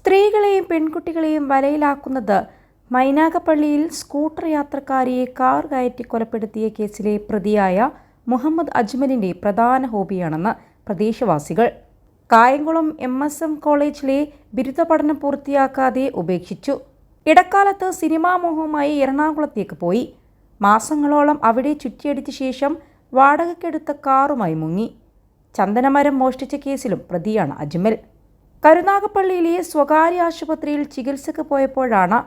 സ്ത്രീകളെയും പെൺകുട്ടികളെയും വലയിലാക്കുന്നത് മൈനാഗപ്പള്ളിയിൽ scooter യാത്രക്കാരിയെ car കയറ്റി കൊലപ്പെടുത്തിയ കേസിലെ പ്രതിയായ മുഹമ്മദ് അജ്മലിന്റെ പ്രധാന ഹോബിയാണെന്ന് പ്രദേശവാസികൾ. കായംകുളം MSM കോളേജിലെ ബിരുദ പഠനം പൂർത്തിയാക്കാതെ ഉപേക്ഷിച്ചു. ഇടക്കാലത്ത് സിനിമാ മോഹവുമായി എറണാകുളത്തേക്ക് പോയി. മാസങ്ങളോളം അവിടെ ചുറ്റിയടിച്ച ശേഷം വാടകയ്ക്കെടുത്ത കാറുമായി മുങ്ങി. ചന്ദനമരം മോഷ്ടിച്ച കേസിലും പ്രതിയാണ് അജ്മൽ. കരുനാഗപ്പള്ളിയിലെ സ്വകാര്യ ആശുപത്രിയിൽ ചികിത്സയ്ക്ക് പോയപ്പോഴാണ്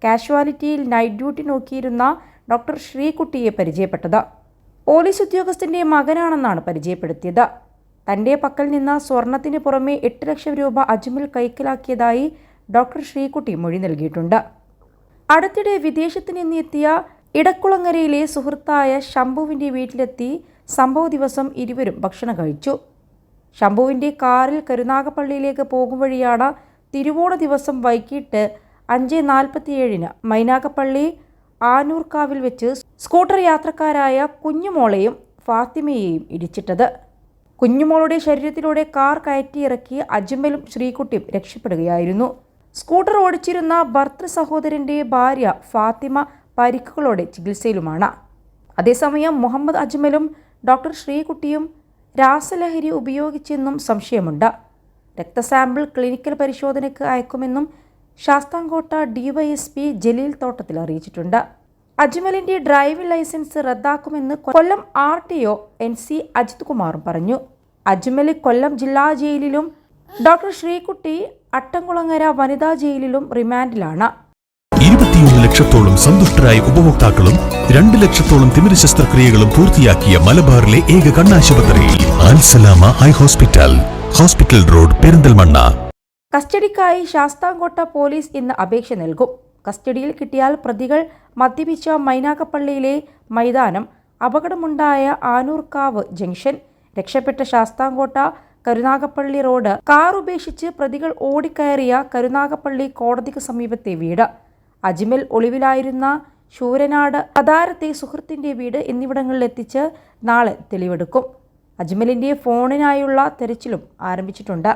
കാഷ്വാലിറ്റിയിൽ നൈറ്റ് ഡ്യൂട്ടി നോക്കിയിരുന്ന ഡോക്ടർ ശ്രീകുട്ടിയെ പരിചയപ്പെട്ടത്. പോലീസ് ഉദ്യോഗസ്ഥന്റെ മകനാണെന്നാണ് പരിചയപ്പെടുത്തിയത്. തന്റെ പക്കൽ നിന്ന് സ്വർണത്തിന് പുറമെ 8 ലക്ഷം രൂപ അജ്മൽ കൈക്കലാക്കിയതായി ഡോക്ടർ ശ്രീകുട്ടി മൊഴി നൽകിയിട്ടുണ്ട്. അടുത്തിടെ വിദേശത്ത് നിന്നെത്തിയ ഇടക്കുളങ്ങരയിലെ സുഹൃത്തായ ശംഭുവിന്റെ വീട്ടിലെത്തി സംഭവ ദിവസം ഇരുവരും ഭക്ഷണം കഴിച്ചു. ശംഭുവിന്റെ കാറിൽ കരുനാഗപ്പള്ളിയിലേക്ക് പോകും വഴിയാണ് തിരുവോണ ദിവസം വൈകിട്ട് 5:47 മൈനാഗപ്പള്ളി ആനൂർക്കാവിൽ വെച്ച് സ്കൂട്ടർ യാത്രക്കാരായ കുഞ്ഞുമോളെയും ഫാത്തിമയെയും ഇടിച്ചിട്ടത്. കുഞ്ഞുമോളുടെ ശരീരത്തിലൂടെ കാർ കയറ്റിയിറക്കി അജ്മലും ശ്രീകുട്ടിയും രക്ഷപ്പെടുകയായിരുന്നു. സ്കൂട്ടർ ഓടിച്ചിരുന്ന ഭർത്തൃ സഹോദരന്റെ ഭാര്യ ഫാത്തിമ പരിക്കുകളോടെ ചികിത്സയിലുമാണ്. അതേസമയം മുഹമ്മദ് അജ്മലും ഡോക്ടർ ശ്രീകുട്ടിയും രാസലഹരി ഉപയോഗിച്ചെന്നും സംശയമുണ്ട്. രക്തസാമ്പിൾ ക്ലിനിക്കൽ പരിശോധനയ്ക്ക് അയക്കുമെന്നും ശാസ്താംകോട്ട DYSP ജലീൽ തോട്ടത്തിൽ അറിയിച്ചിട്ടുണ്ട്. അജ്മലിന്റെ ഡ്രൈവിംഗ് ലൈസൻസ് റദ്ദാക്കുമെന്ന് കൊല്ലം RTO NC അജിത് കുമാറും പറഞ്ഞു. അജ്മൽ കൊല്ലം ജില്ലാ ജയിലിലും ഡോക്ടർ ശ്രീകുട്ടി അട്ടംകുളങ്ങര വനിതാ ജയിലിലും റിമാൻഡിലാണ്. 21 ലക്ഷത്തോളം സന്തുഷ്ടരായ ഉപഭോക്താക്കളും 2 ലക്ഷത്തോളം തിമിര ശസ്ത്രക്രിയകളും പൂർത്തിയാക്കിയ മലബാറിലെ ഏക കണ്ണാശുപത്രി Al Salama eye hospital, hospital road, Perinthalmanna. കസ്റ്റഡിക്കായി ശാസ്താംകോട്ട പോലീസ് ഇന്ന് അപേക്ഷ നൽകും. കസ്റ്റഡിയിൽ കിട്ടിയാൽ പ്രതികൾ മദ്യപിച്ച മൈനാഗപ്പള്ളിയിലെ മൈതാനം, അപകടമുണ്ടായ ആനൂർക്കാവ് ജംഗ്ഷൻ, രക്ഷപ്പെട്ട ശാസ്താംകോട്ട കരുനാഗപ്പള്ളി റോഡ്, കാർ ഉപേക്ഷിച്ച് പ്രതികൾ ഓടിക്കയറിയ കരുനാഗപ്പള്ളി കോടതിക്ക് സമീപത്തെ വീട്, അജ്മൽ ഒളിവിലായിരുന്ന ശൂരനാട് പതാരത്തെ സുഹൃത്തിന്റെ വീട് എന്നിവിടങ്ങളിലെത്തിച്ച് നാളെ തെളിവെടുക്കും. അജ്മലിന്റെ ഫോണിനായുള്ള തെരച്ചിലും ആരംഭിച്ചിട്ടുണ്ട്.